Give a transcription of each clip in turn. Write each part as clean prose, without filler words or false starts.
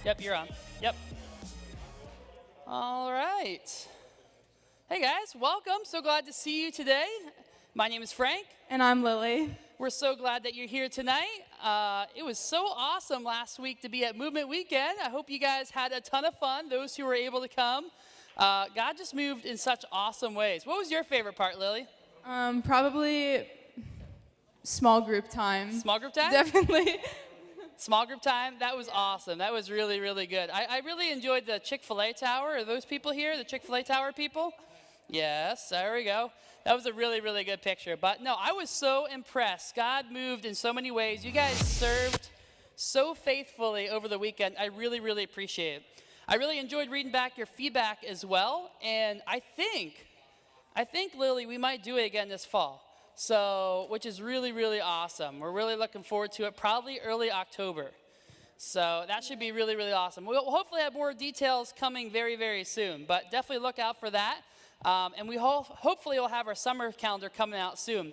Yep, you're on. Yep. All right. Hey guys, welcome. So glad to see you today. My name is Frank. And I'm Lily. We're so glad that you're here tonight. It was so awesome last week to be at Movement Weekend. I hope you guys had a ton of fun, those who were able to come. God just moved in such awesome ways. What was your favorite part, Lily? Probably small group time. Small group time? Definitely. Small group time? That was awesome. That was really, really good. I really enjoyed the Chick-fil-A tower. Are those people here, the Chick-fil-A tower people? Yes, there we go. That was a really, really good picture. But no, I was so impressed. God moved in so many ways. You guys served so faithfully over the weekend. I really, really appreciate it. I really enjoyed reading back your feedback as well. And I think, Lily, we might do it again this fall. So, which is really, really awesome. We're really looking forward to it, probably early October. So that should be really, really awesome. We'll hopefully have more details coming very, very soon. But definitely look out for that. And we hopefully will have our summer calendar coming out soon.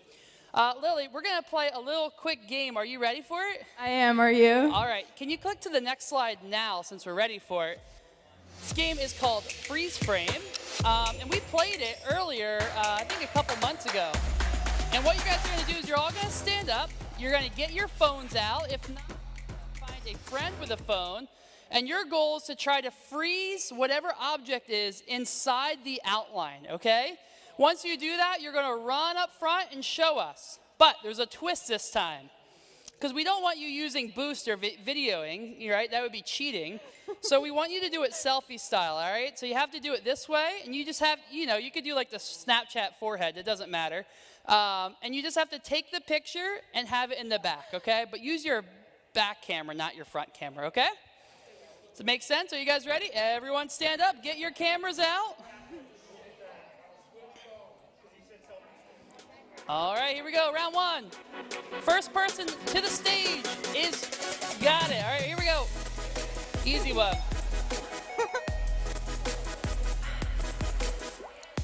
Lily, we're going to play a little quick game. Are you ready for it? I am. Are you? All right. Can you click to the next slide now since we're ready for it? This game is called Freeze Frame. And we played it earlier, I think a couple months ago. And what you guys are going to do is you're all going to stand up. You're going to get your phones out. If not, find a friend with a phone. And your goal is to try to freeze whatever object is inside the outline, okay? Once you do that, you're going to run up front and show us. But there's a twist this time. Because we don't want you using Boost or videoing, right? That would be cheating. So we want you to do it selfie style, all right? So you have to do it this way. And you just have, you could do like the Snapchat forehead. It doesn't matter. And you just have to take the picture and have it in the back, okay? But use your back camera, not your front camera, okay? Does it make sense? Are you guys ready? Everyone stand up. Get your cameras out. All right, here we go. Round one. First person to the stage is got it. All right, here we go. Easy one.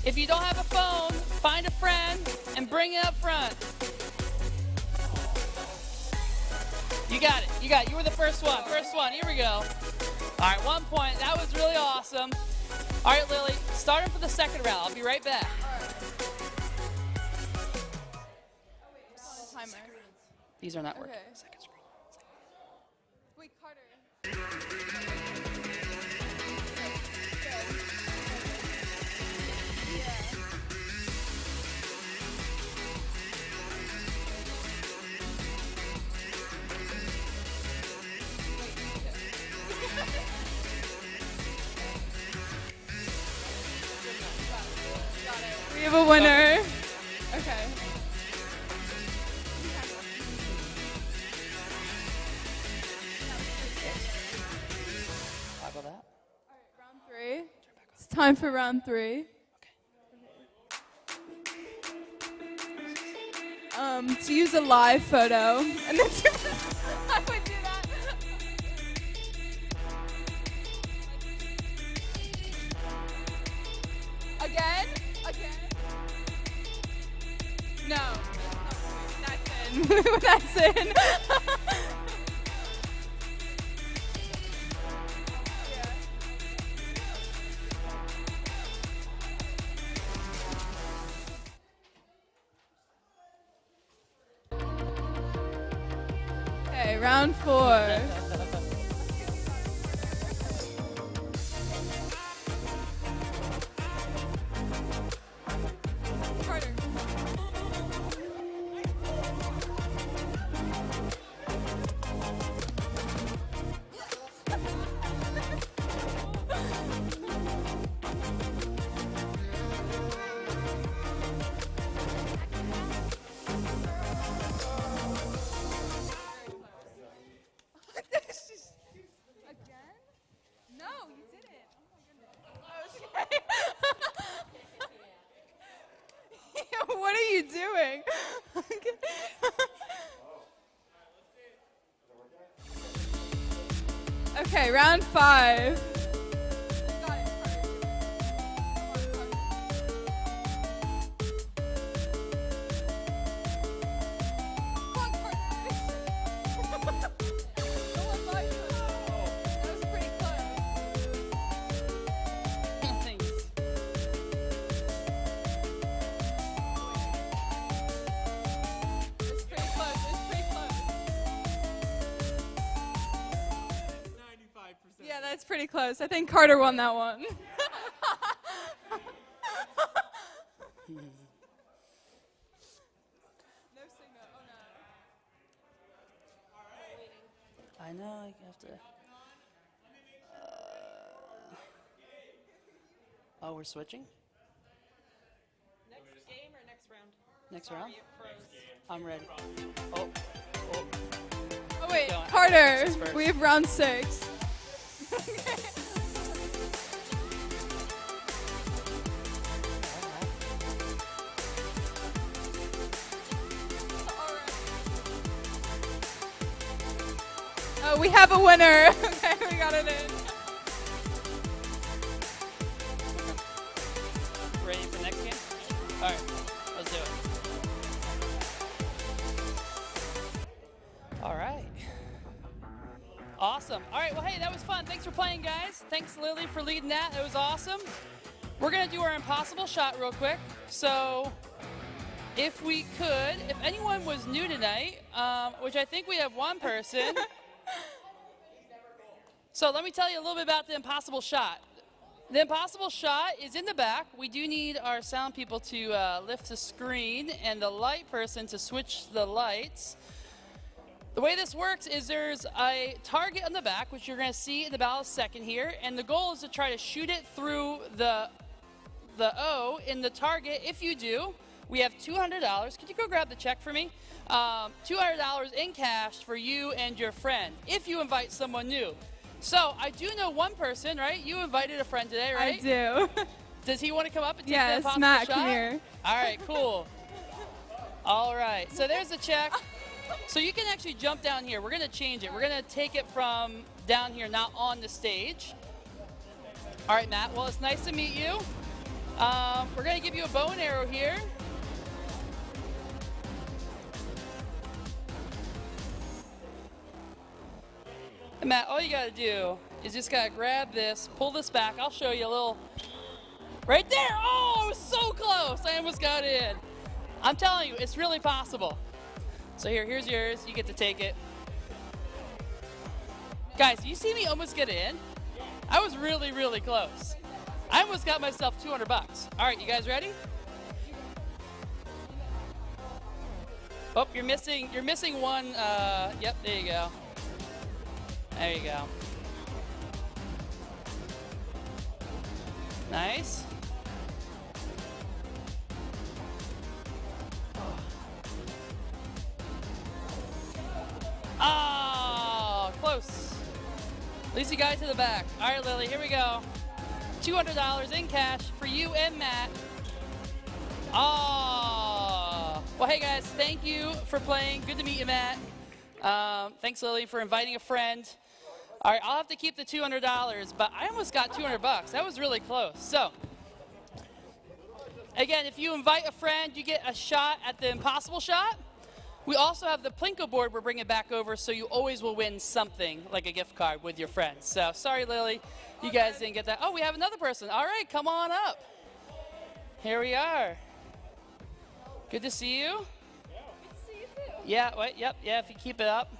If you don't have a phone, find a friend and bring it up front. You got it. You got it. You were the first one. First one. Here we go. All right, 1 point. That was really awesome. All right, Lily, starting for the second round. I'll be right back. Timer. These are not working. Okay. Second screen. Wait, Carter. We have a winner. Okay. Toggle that. All right, round three. It's time for round three. To use a live photo, and then I would do that. Again? No. That's in. That's in. Okay, round four. Carter. Again? No, you didn't. Oh my goodness. Okay. What are you doing? Okay, round five. Come on, Carter. pretty close. I think Carter won that one. I know, I have to. Oh, we're switching? Next game or next round? Next Sorry, round? it froze. I'm ready. Oh, oh. Oh wait, Going. Carter, This is first. we have round 6. Oh, we have a winner. Okay, we got it in. Ready for the next game? All right, let's do it. All right. Awesome. All right, well, hey, that was fun. Thanks for playing, guys. Thanks, Lily, for leading that. It was awesome. We're going to do our impossible shot real quick. So if we could, if anyone was new tonight, which I think we have one person. So let me tell you a little bit about the impossible shot. The impossible shot is in the back. We do need our sound people to lift the screen and the light person to switch the lights. The way this works is there's a target on the back, which you're going to see in about a second here, and the goal is to try to shoot it through the O in the target. If you do, we have $200. Could you go grab the check for me? $200 in cash for you and your friend, if you invite someone new. So I do know one person, right? You invited a friend today, right? I do. Does he want to come up and take the Yes, impossible Matt, shot? come here. All right, cool. All right, so there's the check. So you can actually jump down here. We're going to change it. We're going to take it from down here, not on the stage. All right, Matt. Well, it's nice to meet you. We're going to give you a bow and arrow here. And Matt, all you got to do is just got to grab this, pull this back. I'll show you a little. Right there. Oh, it was so close. I almost got it in. I'm telling you, it's really possible. So here's yours. You get to take it. Guys, you see me almost get it in? I was really, really close. I almost got myself $200. All right, you guys ready? Oh, you're missing one. Yep, there you go. There you go. Nice. Oh, close. At least you got it to the back. All right, Lily, here we go. $200 in cash for you and Matt. Oh. Well, hey, guys, thank you for playing. Good to meet you, Matt. Thanks, Lily, for inviting a friend. All right, I'll have to keep the $200, but I almost got $200. That was really close. So, again, if you invite a friend, you get a shot at the impossible shot. We also have the Plinko board we're bringing back over, so you always will win something like a gift card with your friends. So, sorry, Lily, you guys didn't get that. Oh, we have another person. All right, come on up. Here we are. Good to see you. Good to see you too. Yeah, wait, yep, yeah, if you keep it up.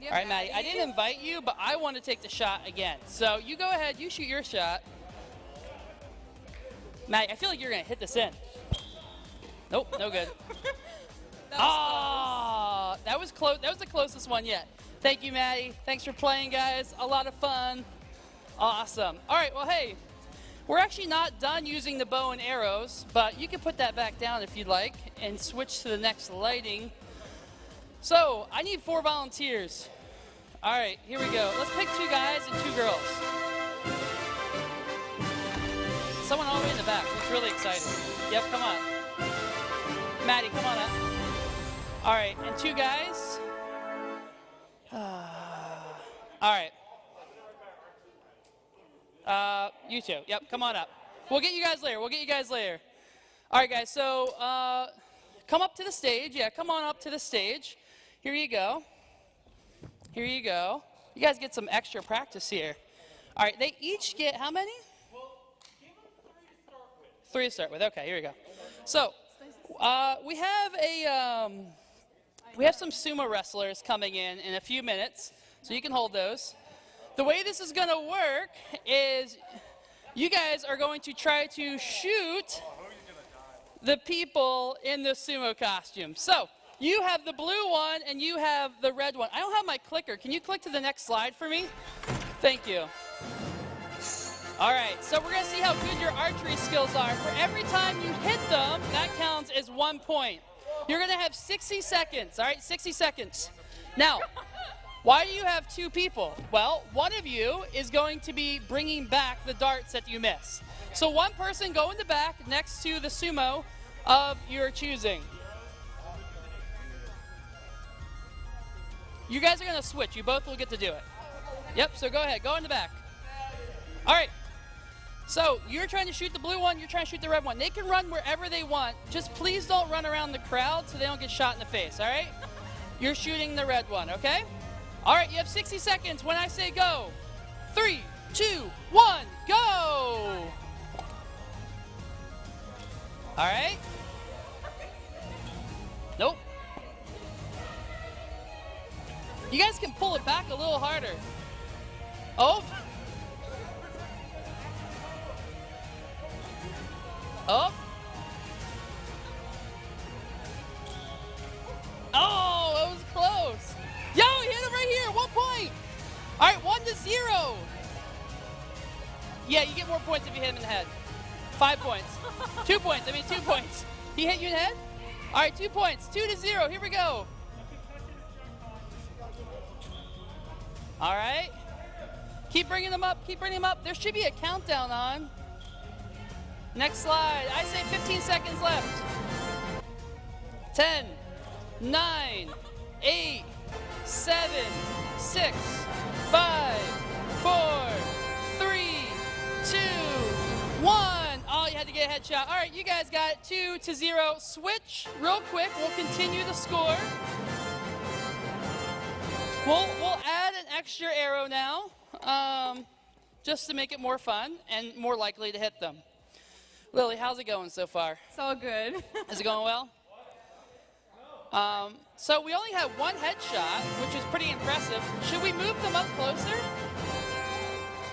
Yeah, All right, Maddie, I didn't invite you, but I want to take the shot again. So you go ahead, you shoot your shot. Maddie, I feel like you're going to hit this in. Nope, no good. That was close. That was the closest one yet. Thank you, Maddie. Thanks for playing, guys. A lot of fun. Awesome. All right, well, hey, we're actually not done using the bow and arrows, but you can put that back down if you'd like and switch to the next lighting. So I need 4 volunteers. All right, here we go. Let's pick 2 guys and 2 girls. Someone all the way in the back. Looks really excited. Yep, come on. Maddie, come on up. All right, and 2 guys. All right. You 2. Yep, come on up. We'll get you guys later. All right, guys, so come up to the stage. Yeah, come on up to the stage. Here you go. You guys get some extra practice here. All right, they each get how many? Well, give them 3 to start with. 3 to start with. Okay, here we go. So we have some sumo wrestlers coming in a few minutes. So you can hold those. The way this is going to work is you guys are going to try to shoot the people in the sumo costume. So you have the blue one and you have the red one. I don't have my clicker. Can you click to the next slide for me? Thank you. All right, so we're going to see how good your archery skills are. For every time you hit them, that counts as 1 point. You're going to have 60 seconds, all right, 60 seconds. Now, why do you have 2 people? Well, one of you is going to be bringing back the darts that you miss. So one person go in the back next to the sumo of your choosing. You guys are going to switch. You both will get to do it. Yep, so go ahead. Go in the back. All right. So you're trying to shoot the blue one. You're trying to shoot the red one. They can run wherever they want. Just please don't run around the crowd so they don't get shot in the face, all right? You're shooting the red one, okay? All right, you have 60 seconds. When I say go, 3, 2, 1, go! All right. Nope. You guys can pull it back a little harder. Oh. Oh. Oh, it was close. Yo, he hit him right here. 1 point. All right, 1-0. Yeah, you get more points if you hit him in the head. 5 points. 2 points. 2 points. He hit you in the head? All right, 2 points. 2-0. Here we go. All right. Keep bringing them up. Keep bringing them up. There should be a countdown on. Next slide. I say 15 seconds left. 10, 9, 8, 7, 6, 5, 4, 3, 2, 1. Oh, you had to get a headshot. All right, you guys got it. 2-0. Switch real quick. We'll continue the score. We'll add an extra arrow now, just to make it more fun and more likely to hit them. Lily, how's it going so far? It's all good. Is it going well? So we only had 1 headshot, which is pretty impressive. Should we move them up closer?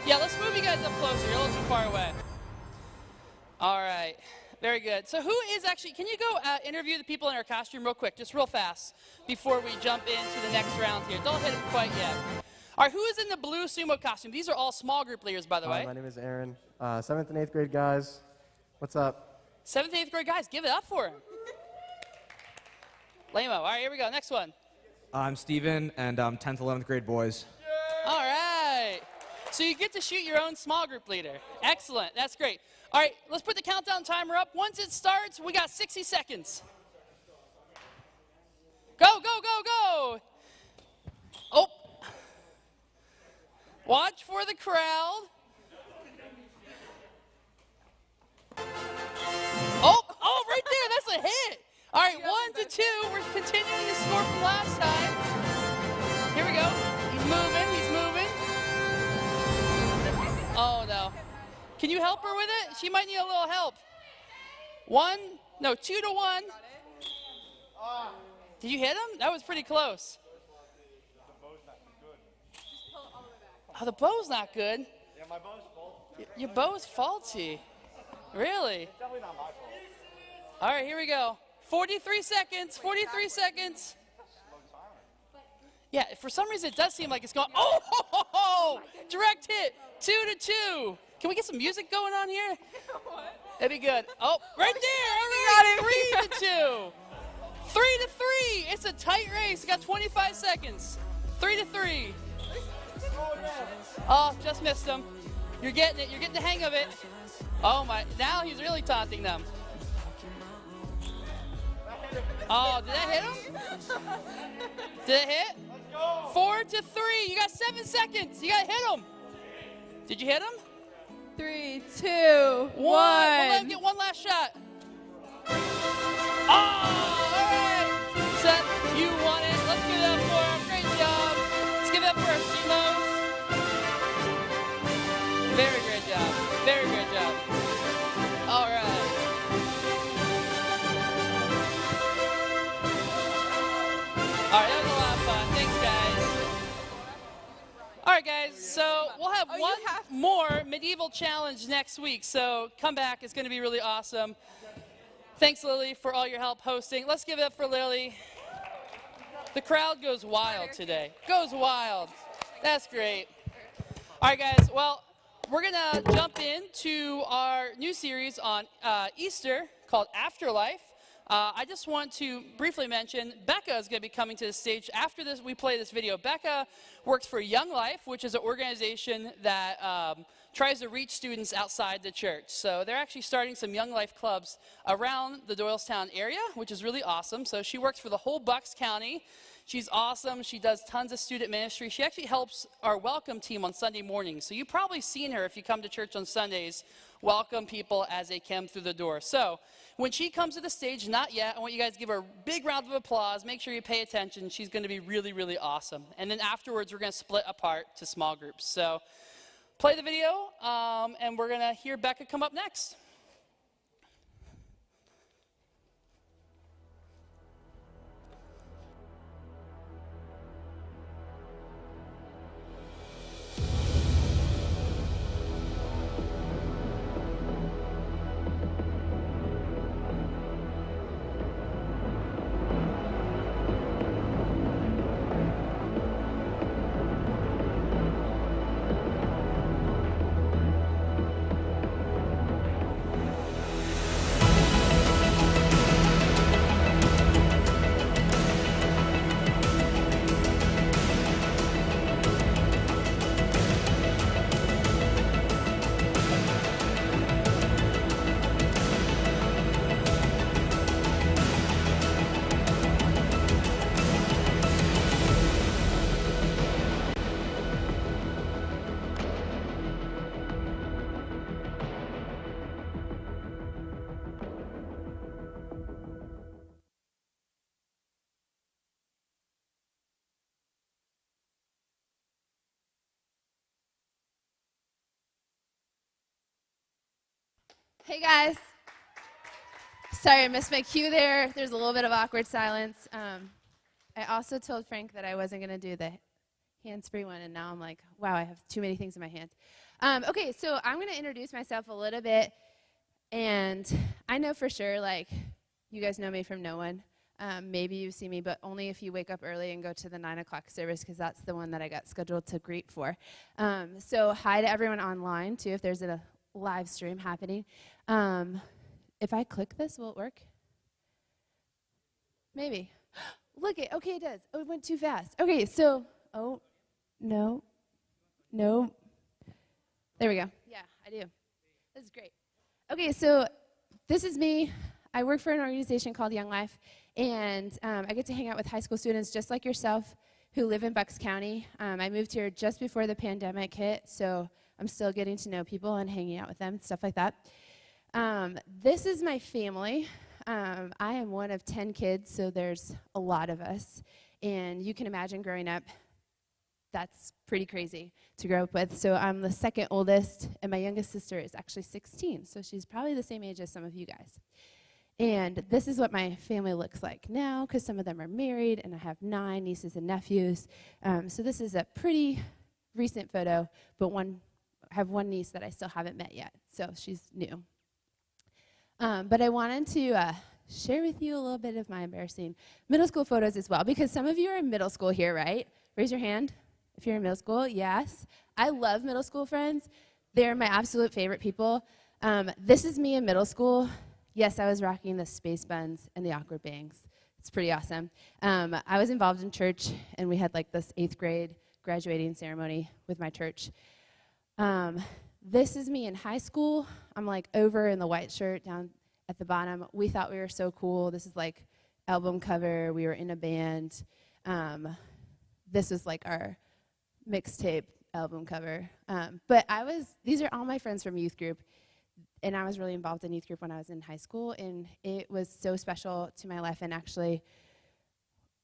Yeah, let's move you guys up closer. You're a little too far away. All right. Very good. So who is actually, can you go interview the people in our costume real quick, just real fast, before we jump into the next round here? Don't hit them quite yet. All right, who is in the blue sumo costume? These are all small group leaders, by the way. My name is Aaron. 7th and 8th grade guys. What's up? 7th and 8th grade guys, give it up for him. Lame-o. All right, here we go. Next one. I'm Steven, and 10th, 11th grade boys. All right. So you get to shoot your own small group leader. Excellent. That's great. All right, let's put the countdown timer up. Once it starts, we got 60 seconds. Go, go, go, go. Oh. Watch for the crowd. Oh, right there. That's a hit. All right, 1-2. We're continuing the score from last time. Here we go. He's moving. He's moving. Oh, no. Can you help her with it? She might need a little help. 2-1. Did you hit him? That was pretty close. Oh, the bow's not good. Yeah, my bow's faulty. Your bow's faulty. Really? It's definitely not my fault. All right, here we go. 43 seconds. 43 seconds. Yeah, for some reason it does seem like it's going. Oh, direct hit. 2-2. Can we get some music going on here? What? That'd be good. Oh, right there. All right. 3-2. 3-3. It's a tight race. We got 25 seconds. 3-3. Oh, just missed him. You're getting it. You're getting the hang of it. Oh my! Now he's really taunting them. Oh, did that hit him? Did it hit? 4-3. You got 7 seconds. You got to hit him. Did you hit him? 3, 2, 1. We'll let him get one last shot. Oh, all right. Seth, you won it. Let's give it up for him. Great job. Let's give it up for our sumos. Very great job. Very great job. All right. All right, that was a lot of fun. Thanks, guys. right, guys, so we'll have one more medieval challenge next week, so come back. It's going to be really awesome. Thanks, Lily, for all your help hosting. Let's give it up for Lily. The crowd goes wild today. Goes wild. That's great. All right, guys, well, we're going to jump into our new series on Easter called Afterlife. I just want to briefly mention Becca is going to be coming to the stage after this. We play this video. Becca works for Young Life, which is an organization that tries to reach students outside the church. So they're actually starting some Young Life clubs around the Doylestown area, which is really awesome. So she works for the whole Bucks County. She's awesome. She does tons of student ministry. She actually helps our welcome team on Sunday mornings. So you've probably seen her if you come to church on Sundays, welcome people as they come through the door. So when she comes to the stage, not yet, I want you guys to give her a big round of applause. Make sure you pay attention. She's going to be really, really awesome. And then afterwards, we're going to split apart to small groups. So play the video, and we're going to hear Becca come up next. Hey guys. Sorry, I missed my cue there. There's a little bit of awkward silence. I also told Frank that I wasn't going to do the hands-free one, and now I'm like, wow, I have too many things in my hand. Okay, so I'm going to introduce myself a little bit, and I know for sure, like, you guys know me from no one. Maybe you see me, but only if you wake up early and go to the 9 o'clock service, because that's the one that I got scheduled to greet for. So hi to everyone online, too, if there's a live stream happening. If I click this, will it work? Maybe. Look it. Okay, it does. Oh, it went too fast. Okay, so, oh, no. There we go. Yeah, I do. This is great. Okay, so this is me. I work for an organization called Young Life, and I get to hang out with high school students just like yourself who live in Bucks County. I moved here just before the pandemic hit, so I'm still getting to know people and hanging out with them, stuff like that. This is my family. I am one of 10 kids, so there's a lot of us. And you can imagine growing up, that's pretty crazy to grow up with. So I'm the second oldest, and my youngest sister is actually 16, so she's probably the same age as some of you guys. And this is what my family looks like now, because some of them are married, and I have 9 nieces and nephews. So this is a pretty recent photo, but I have one niece that I still haven't met yet, so she's new. But I wanted to share with you a little bit of my embarrassing middle school photos as well, because some of you are in middle school here, right? Raise your hand if you're in middle school. Yes. I love middle school friends. They're my absolute favorite people. This is me in middle school. Yes, I was rocking the space buns and the awkward bangs. It's pretty awesome. I was involved in church, and we had like this 8th grade graduating ceremony with my church. This is me in high school. I'm like over in the white shirt down at the bottom. We thought we were so cool. This is like album cover. We were in a band. This was like our mixtape album cover. But these are all my friends from youth group. And I was really involved in youth group when I was in high school. And it was so special to my life. And actually,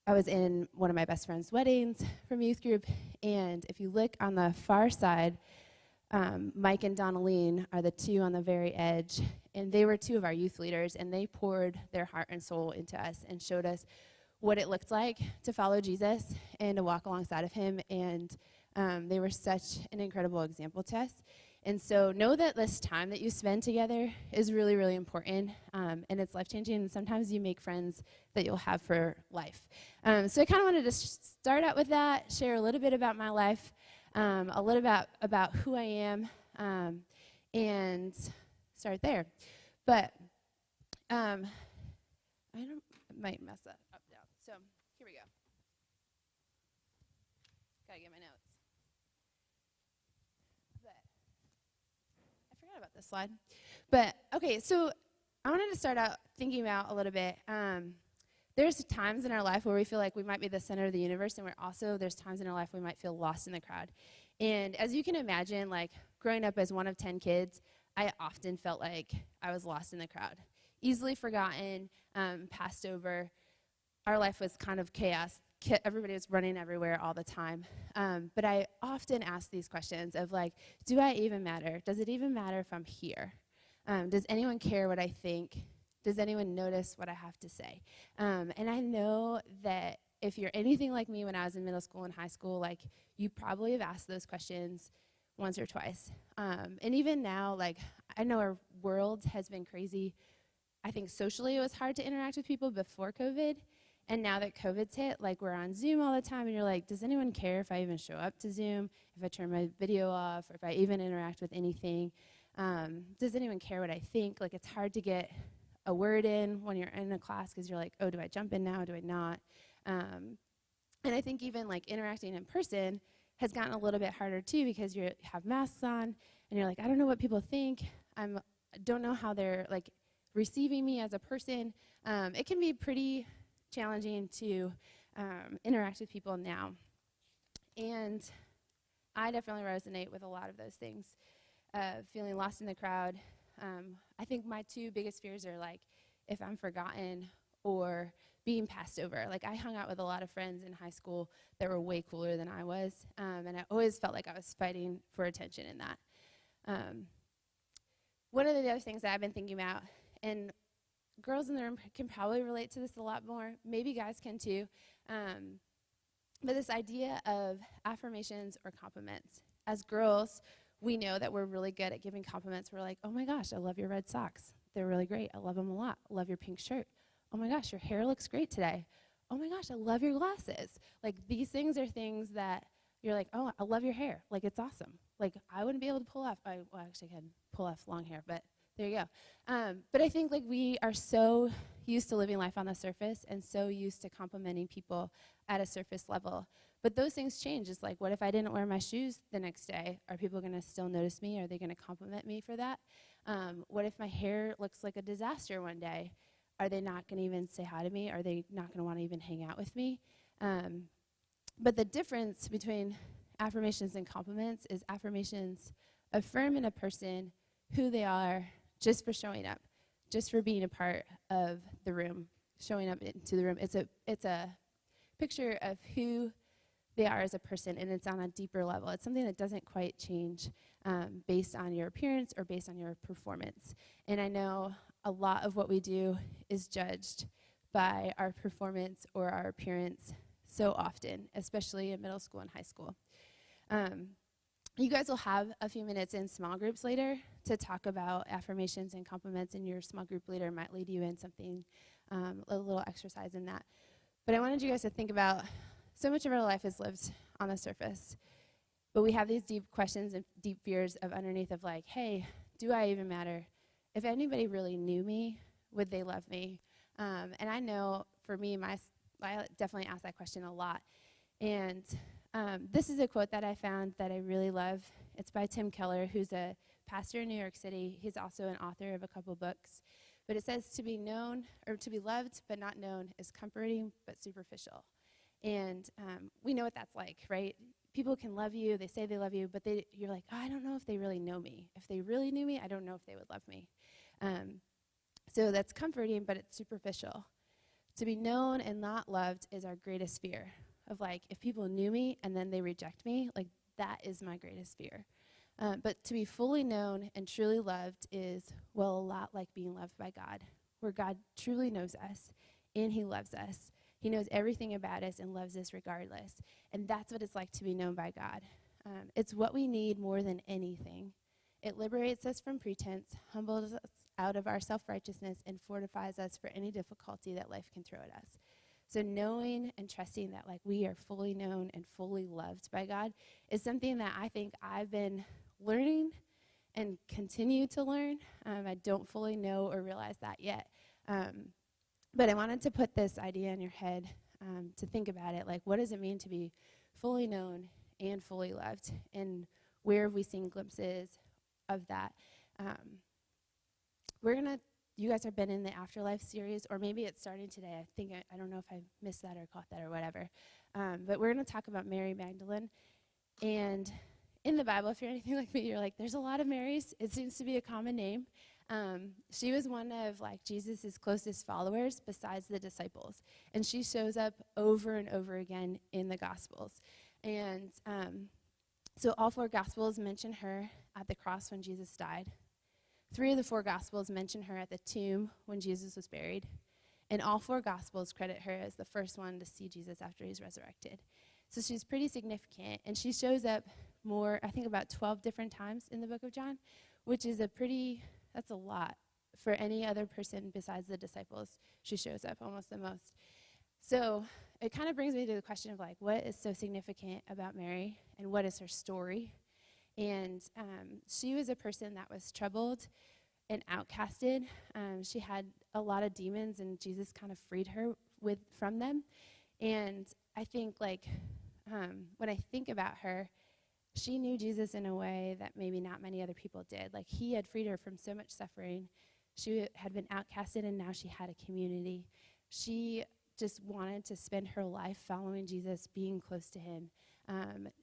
I was in one of my best friend's weddings from youth group. And if you look on the far side, Mike and Donnaline are the 2 on the very edge, and they were 2 of our youth leaders, and they poured their heart and soul into us and showed us what it looked like to follow Jesus and to walk alongside of him. And They were such an incredible example to us. And so know that this time that you spend together is really, really important, and it's life-changing, and sometimes you make friends that you'll have for life. So I kind of wanted to start out with that, share a little bit about my life, a little about who I am, and start there. But I might mess that up down. So here we go. Gotta get my notes. I forgot about this slide. But, okay, so I wanted to start out thinking about a little bit. There's times in our life where we feel like we might be the center of the universe, and there's times in our life we might feel lost in the crowd. And as you can imagine, like, growing up as one of 10 kids, I often felt like I was lost in the crowd. Easily forgotten, passed over. Our life was kind of chaos. Everybody was running everywhere all the time. But I often ask these questions of, like, do I even matter? Does it even matter if I'm here? Does anyone care what I think? Does anyone notice what I have to say? And I know that if you're anything like me when I was in middle school and high school, like, you probably have asked those questions once or twice. And even now, like, I know our world has been crazy. I think socially it was hard to interact with people before COVID. And now that COVID's hit, like, we're on Zoom all the time, and you're like, does anyone care if I even show up to Zoom, if I turn my video off, or if I even interact with anything? Does anyone care what I think? Like, it's hard to get a word in when you're in a class because you're like, oh, do I jump in now? Do I not? And I think even, like, interacting in person has gotten a little bit harder, too, because you have masks on, and you're like, I don't know what people think. I don't know how they're, like, receiving me as a person. It can be pretty challenging to interact with people now. And I definitely resonate with a lot of those things. Feeling lost in the crowd. I think my two biggest fears are, like, if I'm forgotten or being passed over. Like, I hung out with a lot of friends in high school that were way cooler than I was, and I always felt like I was fighting for attention in that. One of the other things that I've been thinking about, and girls in the room can probably relate to this a lot more. Maybe guys can too. But this idea of affirmations or compliments. As girls, we know that we're really good at giving compliments. We're like, oh my gosh, I love your red socks. They're really great. I love them a lot. I love your pink shirt. Oh my gosh, your hair looks great today. Oh my gosh, I love your glasses. Like, these things are things that you're like, oh, I love your hair. Like, it's awesome. Like, I wouldn't be able to pull off, actually can pull off long hair, but there you go. But I think, like, we are so used to living life on the surface and so used to complimenting people at a surface level. But those things change. It's like, what if I didn't wear my shoes the next day? Are people going to still notice me? Are they going to compliment me for that? What if my hair looks like a disaster one day? Are they not going to even say hi to me? Are they not going to want to even hang out with me? But the difference between affirmations and compliments is affirmations affirm in a person who they are just for showing up, just for being a part of the room, showing up into the room. It's a picture of who they are as a person, and it's on a deeper level. It's something that doesn't quite change based on your appearance or based on your performance. And I know a lot of what we do is judged by our performance or our appearance so often, especially in middle school and high school. You guys will have a few minutes in small groups later to talk about affirmations and compliments, and your small group leader might lead you in something, a little exercise in that. But I wanted you guys to think about, so much of our life is lived on the surface, but we have these deep questions and deep fears of underneath of, like, hey, do I even matter? If anybody really knew me, would they love me? And I know for me, I definitely ask that question a lot. And this is a quote that I found that I really love. It's by Tim Keller, who's a pastor in New York City. He's also an author of a couple books. But it says, to be known, or to be loved but not known is comforting but superficial. And we know what that's like, right? People can love you, they say they love you, but you're like, oh, I don't know if they really know me. If they really knew me, I don't know if they would love me. So that's comforting, but it's superficial. To be known and not loved is our greatest fear. Of, like, if people knew me and then they reject me, like, that is my greatest fear. But to be fully known and truly loved is, well, a lot like being loved by God, where God truly knows us and he loves us. He knows everything about us and loves us regardless. And that's what it's like to be known by God. It's what we need more than anything. It liberates us from pretense, humbles us out of our self-righteousness, and fortifies us for any difficulty that life can throw at us. So knowing and trusting that like we are fully known and fully loved by God is something that I think I've been learning and continue to learn. I don't fully know or realize that yet. But I wanted to put this idea in your head to think about it. Like, what does it mean to be fully known and fully loved? And where have we seen glimpses of that? You guys have been in the Afterlife series, or maybe it's starting today. I don't know if I missed that or caught that or whatever. But we're going to talk about Mary Magdalene. And in the Bible, if you're anything like me, you're like, there's a lot of Marys. It seems to be a common name. She was one of like Jesus' closest followers besides the disciples. And she shows up over and over again in the Gospels. And so all 4 Gospels mention her at the cross when Jesus died. 3 of the 4 Gospels mention her at the tomb when Jesus was buried. And all 4 Gospels credit her as the first one to see Jesus after he's resurrected. So she's pretty significant. And she shows up more, I think about 12 different times in the book of John, which is that's a lot for any other person besides the disciples. She shows up almost the most. So it kind of brings me to the question of like, what is so significant about Mary and what is her story? And she was a person that was troubled and outcasted. She had a lot of demons, and Jesus kind of freed her from them. And I think, like, when I think about her, she knew Jesus in a way that maybe not many other people did. Like, he had freed her from so much suffering. She had been outcasted, and now she had a community. She just wanted to spend her life following Jesus, being close to him,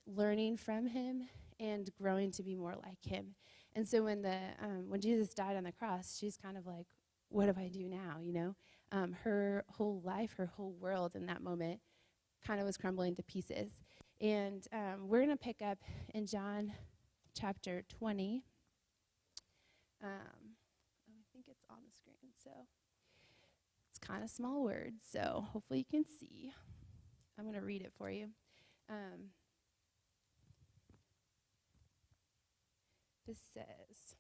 learning from him, and growing to be more like him. And so when Jesus died on the cross, she's kind of like, what do I do now, you know? Her whole life, her whole world in that moment kind of was crumbling to pieces. And we're going to pick up in John chapter 20. I think it's on the screen, so it's kind of small words, so hopefully you can see. I'm going to read it for you. This says,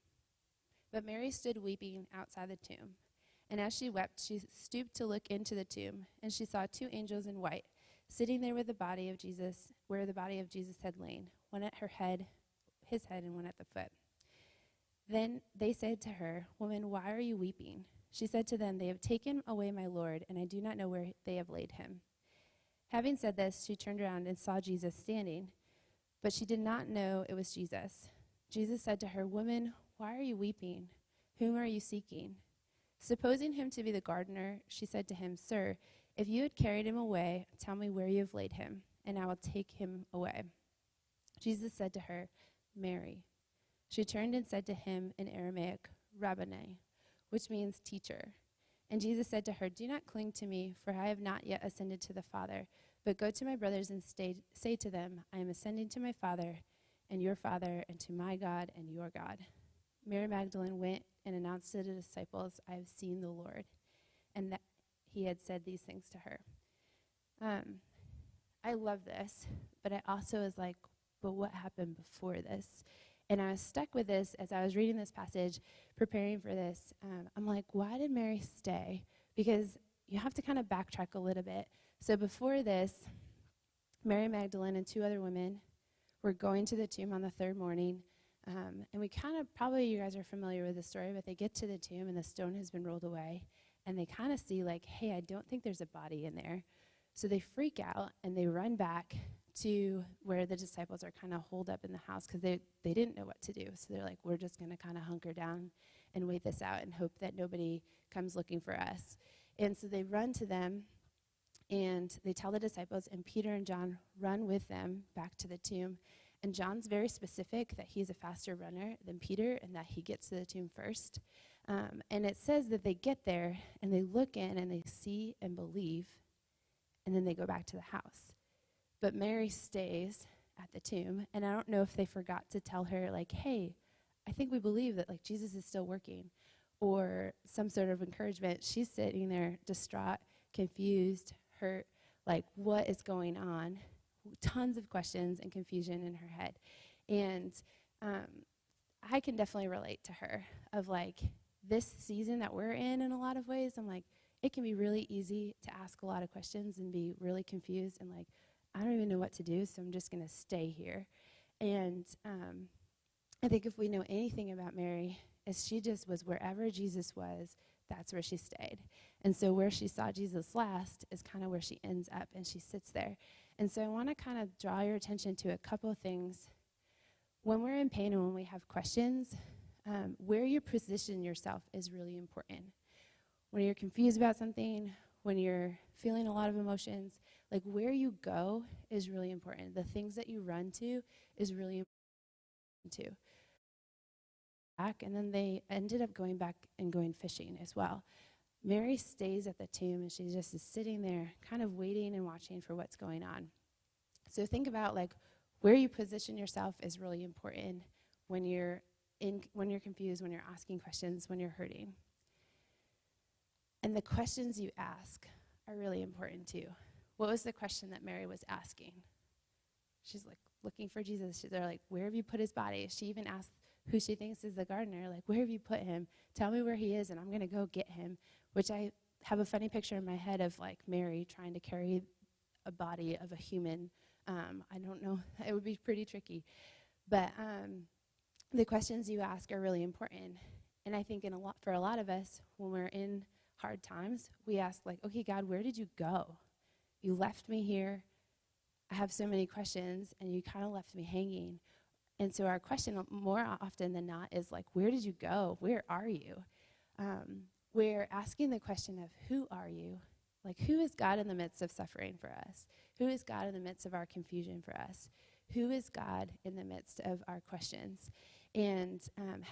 "But Mary stood weeping outside the tomb. And as she wept, she stooped to look into the tomb, and she saw 2 angels in white, sitting there with the body of Jesus, where the body of Jesus had lain, one at his head, and one at the foot. Then they said to her, 'Woman, why are you weeping?' She said to them, 'They have taken away my Lord, and I do not know where they have laid him.' Having said this, she turned around and saw Jesus standing, but she did not know it was Jesus. Jesus said to her, 'Woman, why are you weeping? Whom are you seeking?' Supposing him to be the gardener, she said to him, 'Sir, if you had carried him away, tell me where you have laid him, and I will take him away.' Jesus said to her, 'Mary.' She turned and said to him in Aramaic, 'Rabboni,' which means teacher. And Jesus said to her, 'Do not cling to me, for I have not yet ascended to the Father, but go to my brothers and say to them, I am ascending to my Father and your Father, and to my God and your God.' Mary Magdalene went and announced to the disciples, 'I have seen the Lord,' and that he had said these things to her." I love this, but I also was like, but what happened before this? And I was stuck with this as I was reading this passage, preparing for this. I'm like, why did Mary stay? Because you have to kind of backtrack a little bit. So before this, Mary Magdalene and 2 other women were going to the tomb on the 3rd morning. And we kind of, probably you guys are familiar with the story, but they get to the tomb and the stone has been rolled away. And they kind of see like, hey, I don't think there's a body in there. So they freak out and they run back to where the disciples are kind of holed up in the house because they didn't know what to do. So they're like, we're just going to kind of hunker down and wait this out and hope that nobody comes looking for us. And so they run to them and they tell the disciples, and Peter and John run with them back to the tomb. And John's very specific that he's a faster runner than Peter and that he gets to the tomb first. And it says that they get there and they look in and they see and believe, and then they go back to the house. But Mary stays at the tomb, and I don't know if they forgot to tell her, like, hey, I think we believe that, like, Jesus is still working, or some sort of encouragement. She's sitting there distraught, confused, hurt, like, what is going on? tons of questions and confusion in her head. And I can definitely relate to her of like this season that we're in a lot of ways. I'm like, it can be really easy to ask a lot of questions and be really confused and like, I don't even know what to do, so I'm just going to stay here. And I think if we know anything about Mary, is she just was wherever Jesus was, that's where she stayed. And so where she saw Jesus last is kind of where she ends up, and she sits there. And so I want to kind of draw your attention to a couple of things. When we're in pain and when we have questions, where you position yourself is really important. When you're confused about something, when you're feeling a lot of emotions, like where you go is really important. The things that you run to is really important too. And then they ended up going back and going fishing as well. Mary stays at the tomb, and she just is sitting there kind of waiting and watching for what's going on. So think about like where you position yourself is really important when you're confused, when you're asking questions, when you're hurting. And the questions you ask are really important too. What was the question that Mary was asking? She's like looking for Jesus. They're like, where have you put his body? She even asked who she thinks is the gardener, like, where have you put him? Tell me where he is, and I'm going to go get him, which I have a funny picture in my head of, like, Mary trying to carry a body of a human. I don't know. It would be pretty tricky. But the questions you ask are really important. And I think for a lot of us, when we're in hard times, we ask, like, okay, God, where did you go? You left me here. I have so many questions, and you kind of left me hanging. And so our question more often than not is like, where did you go? Where are you? We're asking the question of who are you? Like, who is God in the midst of suffering for us? Who is God in the midst of our confusion for us? Who is God in the midst of our questions? And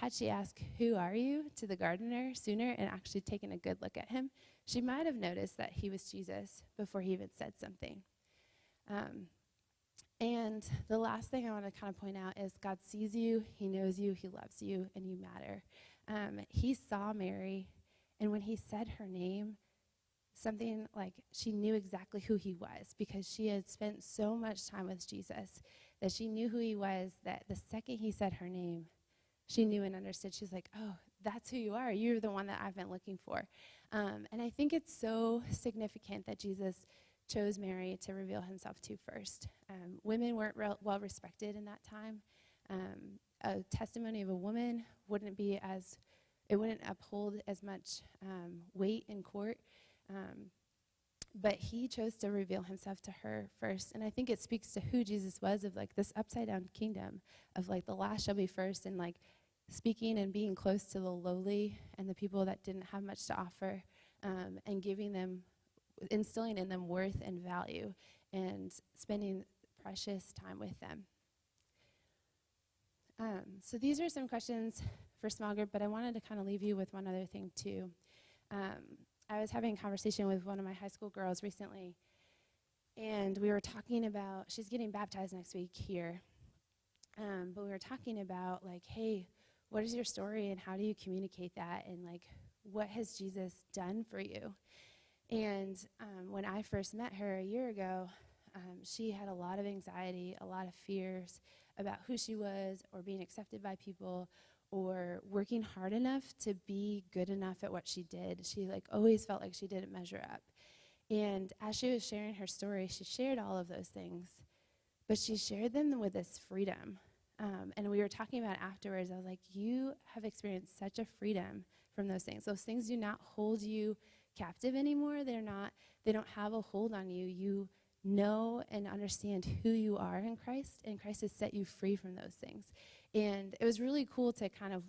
had she asked, who are you, to the gardener sooner and actually taken a good look at him, she might have noticed that he was Jesus before he even said something. And the last thing I want to kind of point out is God sees you, he knows you, he loves you, and you matter. He saw Mary, and when he said her name, something like she knew exactly who he was because she had spent so much time with Jesus that she knew who he was, that the second he said her name, she knew and understood. She's like, oh, that's who you are. You're the one that I've been looking for. And I think it's so significant that Jesus chose Mary to reveal himself to first. Women weren't well respected in that time. A testimony of a woman wouldn't uphold as much weight in court. But he chose to reveal himself to her first. And I think it speaks to who Jesus was, of like this upside down kingdom of like the last shall be first, and like speaking and being close to the lowly and the people that didn't have much to offer, and instilling in them worth and value and spending precious time with them. So these are some questions for small group, but I wanted to kind of leave you with one other thing too. I was having a conversation with one of my high school girls recently, and we were talking about, she's getting baptized next week here, but we were talking about like, hey, what is your story and how do you communicate that, and like, what has Jesus done for you? And when I first met her a year ago, she had a lot of anxiety, a lot of fears about who she was or being accepted by people or working hard enough to be good enough at what she did. She like always felt like she didn't measure up. And as she was sharing her story, she shared all of those things, but she shared them with this freedom. And we were talking about it afterwards. I was like, you have experienced such a freedom from those things. Those things do not hold you captive anymore. They don't have a hold on you. You know and understand who you are in Christ, and Christ has set you free from those things. And it was really cool to kind of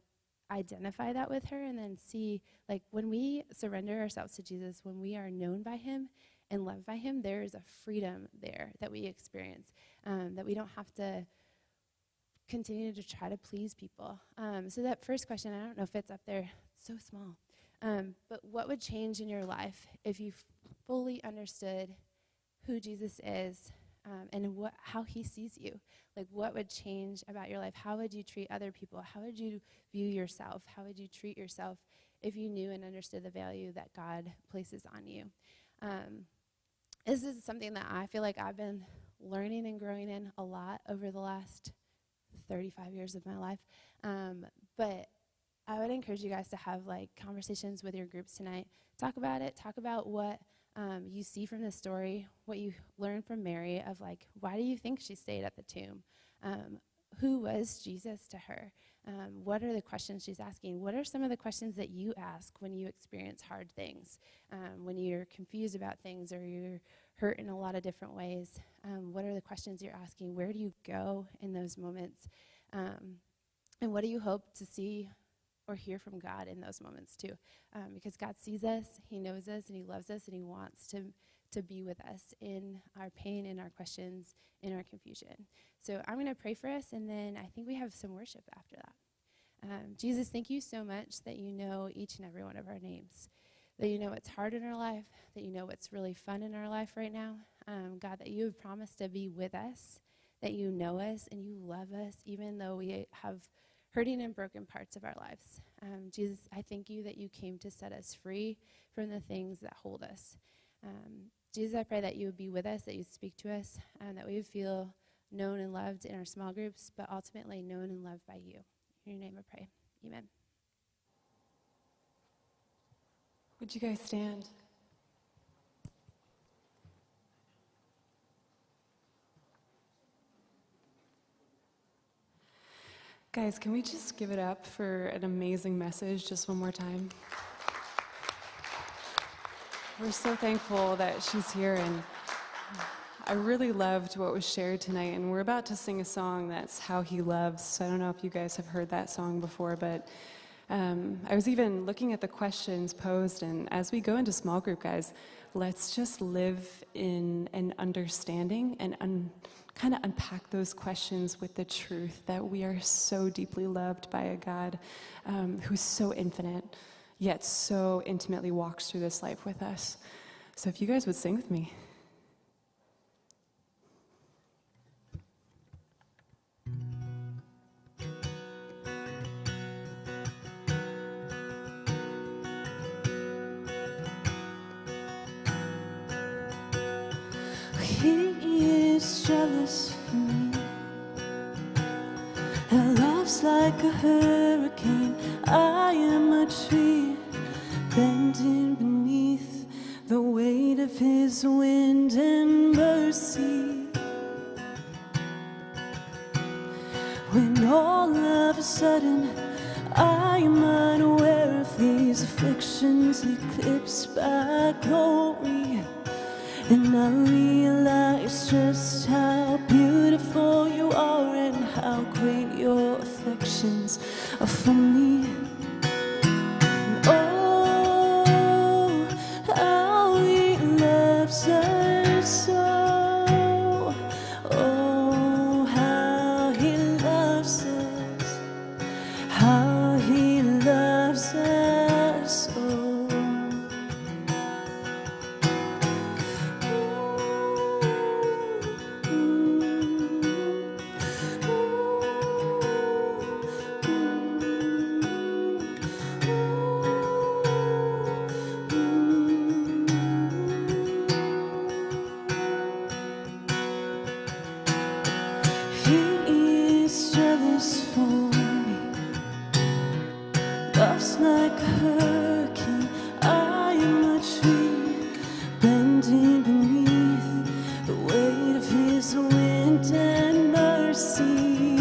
identify that with her and then see, like, when we surrender ourselves to Jesus, when we are known by him and loved by him, there is a freedom there that we experience, that we don't have to continue to try to please people. So that first question, I don't know if it's up there, it's so small. But what would change in your life if you fully understood who Jesus is, and how he sees you? Like, what would change about your life? How would you treat other people? How would you view yourself? How would you treat yourself if you knew and understood the value that God places on you? This is something that I feel like I've been learning and growing in a lot over the last 35 years of my life. But I would encourage you guys to have like conversations with your groups tonight. Talk about it. Talk about what you see from the story, what you learned from Mary of like, why do you think she stayed at the tomb? Who was Jesus to her? What are the questions she's asking? What are some of the questions that you ask when you experience hard things? When you're confused about things or you're hurt in a lot of different ways? What are the questions you're asking? Where do you go in those moments? And what do you hope to see or hear from God in those moments too? Because God sees us, he knows us, and he loves us, and he wants to be with us in our pain, in our questions, in our confusion. So I'm going to pray for us, and then I think we have some worship after that. Jesus, thank you so much that you know each and every one of our names, that you know what's hard in our life, that you know what's really fun in our life right now. God, that you have promised to be with us, that you know us and you love us, even though we have hurting and broken parts of our lives. Jesus, I thank you that you came to set us free from the things that hold us. Jesus, I pray that you would be with us, that you would speak to us, and that we would feel known and loved in our small groups, but ultimately known and loved by you. In your name I pray. Amen. Would you guys stand? Guys, can we just give it up for an amazing message just one more time? We're so thankful that she's here, and I really loved what was shared tonight, and we're about to sing a song that's How He Loves. So I don't know if you guys have heard that song before, but I was even looking at the questions posed, and as we go into small group, guys, let's just live in an understanding and kind of unpack those questions with the truth that we are so deeply loved by a God who's so infinite, yet so intimately walks through this life with us. So if you guys would sing with me. He is jealous for me. And love's like a hurricane. I am a tree bending beneath the weight of his wind and mercy. When all of a sudden I am unaware of these afflictions eclipsed by glory, and I realize just how beautiful you are and how great your affections are for me. And oh, how he loves us so. Oh, how he loves us. How he loves us so. He is jealous for me. Love's like a hurricane. I am a tree bending beneath the weight of his wind and mercy.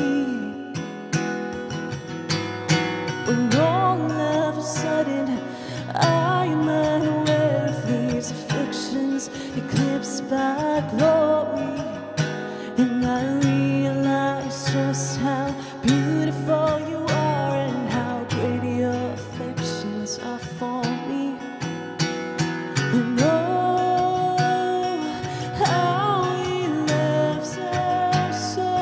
When all of a sudden I am unaware of these afflictions eclipsed by glory, and I realize just how beautiful you are and how great your affections are for me. And oh, how he loves us so.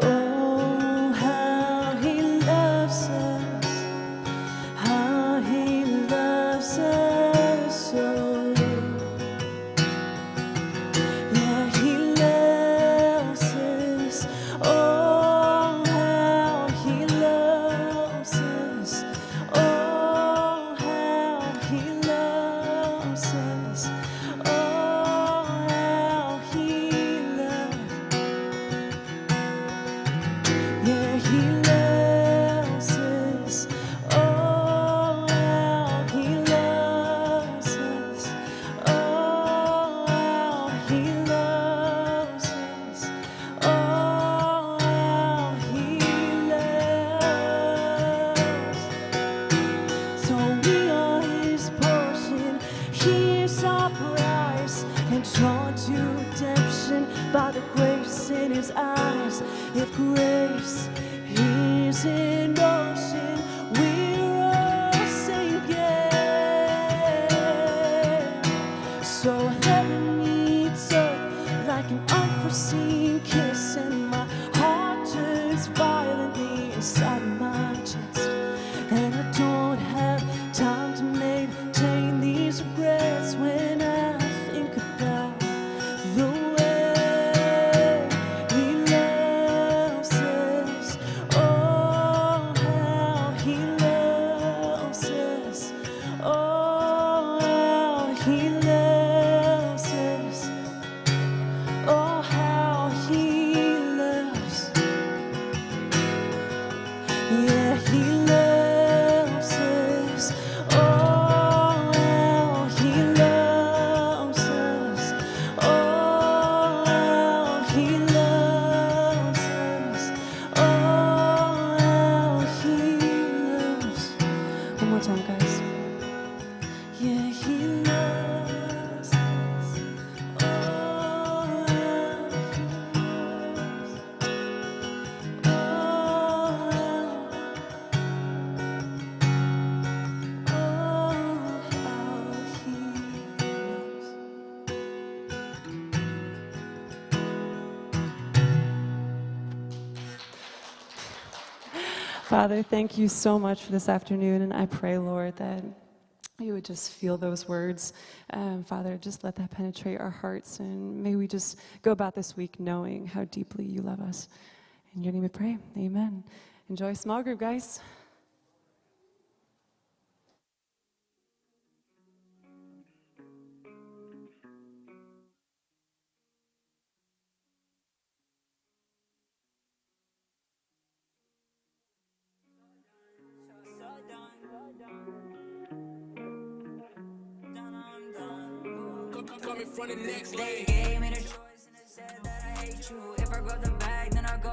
Oh, how he loves us. How he loves us so. Yeah, he loves us. Oh, drawn to redemption by the grace in his eyes. If grace is in ocean, we're all sinking. So heaven meets earth like an unforeseen kiss, and my heart turns violently inside my chest. And I don't have time to maintain these regrets when I think about the way he loves us. Oh, how he loves us. Oh, how he loves us. Oh, how he loves. Yeah, he loves us. Oh, how he loves us. Oh, how he loves us. Oh, how he loves. One more time, guys. Yeah, he loves us. Oh, how he loves. Father, thank you so much for this afternoon, and I pray, Lord, that you would just feel those words. Father, just let that penetrate our hearts, and may we just go about this week knowing how deeply you love us. In your name we pray, amen. Enjoy small group, guys. Coming from the next day. Gave me the choice and it said that I hate you. If I grab the bag, then I go